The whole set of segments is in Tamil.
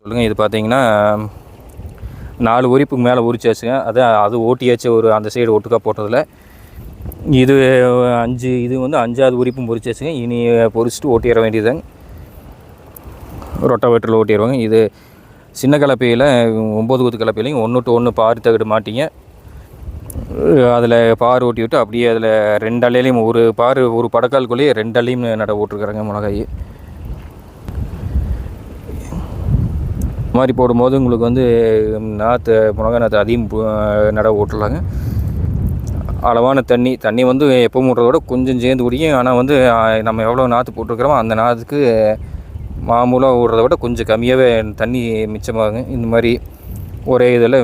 சொல்லுங்கள். இது பார்த்தீங்கன்னா 4 உரிப்புக்கு மேலே உரிச்சாச்சுங்க. அது ஓட்டியாச்சு. அந்த சைடு ஒட்டுக்கா போட்டதில் இது 5 இது வந்து 5ஆவது உரிப்பும் பொறிச்சாச்சுங்க. இனி பொறிச்சிட்டு ஓட்டிட வேண்டியதுங்க. ரொட்டாவேட்டரில் ஓட்டிடுவாங்க. இது சின்ன கலப்பையில் 9 குத்து கலப்பையிலையும் 1-1 பார் தகடு மாட்டிங்க. அதில் பார் ஓட்டி விட்டு அப்படியே அதில் 2 அலையிலையும் ஒரு படக்கால்குள்ளேயே 2 அலையும் நட ஓட்டிருக்குறாங்க மிளகாய். மாதிரி போடும்போது உங்களுக்கு வந்து மிளகா நாற்று அதிகம் நட ஓட்டலாங்க. அளவான தண்ணி வந்து எப்பவும் விட்றதோட கொஞ்சம் சேர்ந்து குடிக்கும். ஆனால் வந்து நம்ம எவ்வளோ நாற்று போட்டிருக்கிறோமோ அந்த நாற்றுக்கு மாமூலாக விட்றத விட கொஞ்சம் கம்மியாகவே தண்ணி மிச்சமாகுங்க. இந்த மாதிரி ஒரே இதில்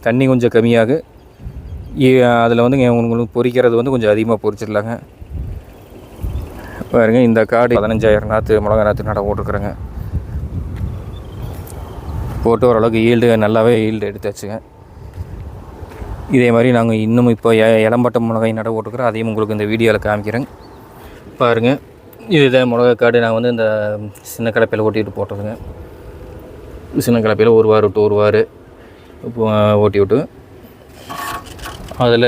தண்ணி கொஞ்சம் கம்மியாகும். அதில் வந்து உங்களுக்கு பொரிக்கிறது வந்து கொஞ்சம் அதிகமாக பொரிச்சிடலாங்க. பாருங்க, இந்த காடு 15,000 நாற்று மிளகா நாற்று நட போட்டுருக்குறேங்க. போட்டு ஓரளவுக்கு நல்லாவே ஈல்டு எடுத்தாச்சுங்க. இதே மாதிரி நாங்கள் இன்னும் இப்போ இளம்பட்ட மிளகாய் நட போட்டுக்கிறோம். அதையும் உங்களுக்கு இந்த வீடியோவில் காமிக்கிறேங்க. பாருங்கள், இதுதான் மிளகா காடு. நான் வந்து இந்த சின்ன கலப்பையில் ஓட்டிகிட்டு போட்டதுங்க. சின்ன கலப்பையில் ஒரு வார் விட்டு ஒரு வார் ஓட்டி விட்டு அதில்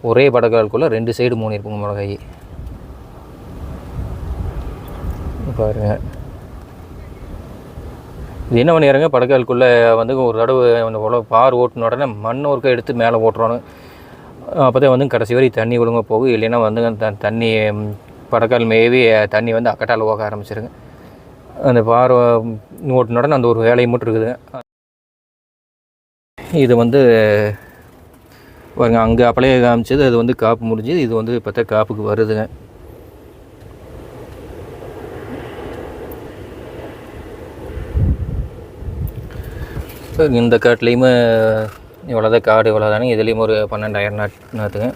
ஒரே படக்கால்குள்ளே 2 சைடு 3 இருப்புங்க மிளகாய். பாருங்கள், இது என்ன பண்ணிடுறேங்க, படக்கால்குள்ளே வந்து ஒரு தடவை பார் ஓட்டின உடனே மண் ஒருக்க எடுத்து மேலே ஓட்டுறோன்னு. அப்போ தான் வந்து கடைசி வரை தண்ணி ஒழுங்காக போகும். இல்லைன்னா வந்து தண்ணி படக்கால் மேவி தண்ணி வந்து அக்கட்டால் போக ஆரம்பிச்சிருங்க. அந்த பார் ஓட்டின உடனே அந்த ஒரு வேலையை மட்டும் இருக்குதுங்க. இது வந்து பாருங்க, அங்கே அப்பளையே காமிச்சது அது வந்து காப்பு முடிஞ்சுது. இது வந்து இப்போ தான் காப்புக்கு வருதுங்க. இந்த காட்டுலேயுமே இவ்வளோதான் காடு, இவ்வளோதானே. இதுலேயும் ஒரு 12,000 நாற்றுங்க.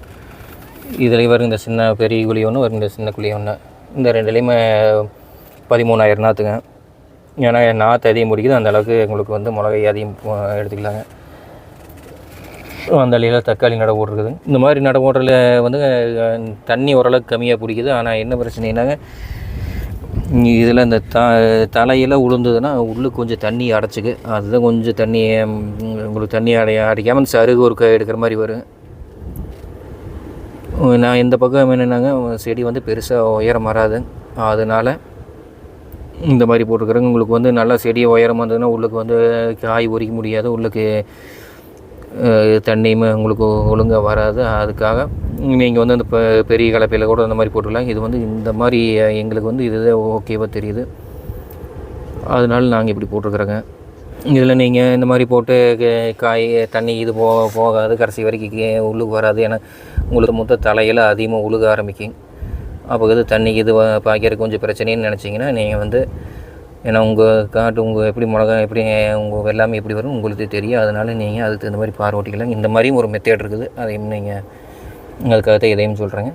இதுலேயும் வரும் இந்த சின்ன பெரிய குழி ஒன்று, வரும் இந்த சின்ன குழி ஒன்று. இந்த ரெண்டுலேயுமே 13,000 நாற்றுங்க. ஏன்னா நாற்று அதிகம் முடிக்குது, அந்தளவுக்கு உங்களுக்கு வந்து மிளகாய் அதிகம் எடுத்துக்கலாங்க. அந்த அள்ளியில் தக்காளி நட போட்டிருக்குது. இந்த மாதிரி நட போடுறதுல வந்து தண்ணி ஓரளவுக்கு கம்மியாக பிடிக்குது. ஆனால் என்ன பிரச்சனைனாங்க, இதில் இந்த தலையில் உளுந்ததுன்னா உள்ளுக்கு கொஞ்சம் தண்ணி அடைச்சிக்கு. அதுதான் கொஞ்சம் தண்ணி உங்களுக்கு தண்ணி அடைக்காமல் சருகு ஒரு எடுக்கிற மாதிரி வரும். நான் இந்த பக்கம் என்னென்னாங்க, செடி வந்து பெருசாக உயரம் வராது. அதனால் இந்த மாதிரி போட்டுருக்குறேங்க. உங்களுக்கு வந்து நல்லா செடியை உயரமாக இருந்ததுன்னா உள்ளுக்கு வந்து காய் உரிக்க முடியாது. உள்ளுக்கு தண்ணியுமே உங்களுக்கு ஒழுங்காக வராது. அதுக்காக நீங்கள் வந்து அந்த பெரிய கலப்பையில் கூட அந்த மாதிரி போட்டுக்கலாம். இது வந்து இந்த மாதிரி எங்களுக்கு வந்து இதுதான் ஓகேவாக தெரியுது. அதனால நாங்கள் இப்படி போட்டிருக்குறோங்க. இதில் நீங்கள் இந்த மாதிரி போட்டு காய் தண்ணி இது போகாது, கடைசி வரைக்கும் உள்ளுக்கு வராது. ஏன்னா உங்களுக்கு மொத்த தலையில் அதிகமாக உழுக ஆரம்பிக்கும். அப்போ இது தண்ணிக்கு இது பாய்க்கிறதுக்கு கொஞ்சம் பிரச்சனைன்னு நினச்சிங்கன்னா நீங்கள் வந்து, ஏன்னா உங்கள் காட்டு எப்படி மிளகா எப்படி உங்கள் எல்லாமே எப்படி வரும் உங்களுக்கு தெரியும். அதனால் நீங்கள் அதுக்கு இந்த மாதிரி பார் ஓட்டிக்கலாம். இந்த மாதிரியும் ஒரு மெத்தேட் இருக்குது. அதையும் நீங்கள் அதுக்காகத்தான் இதையும் சொல்கிறேங்க.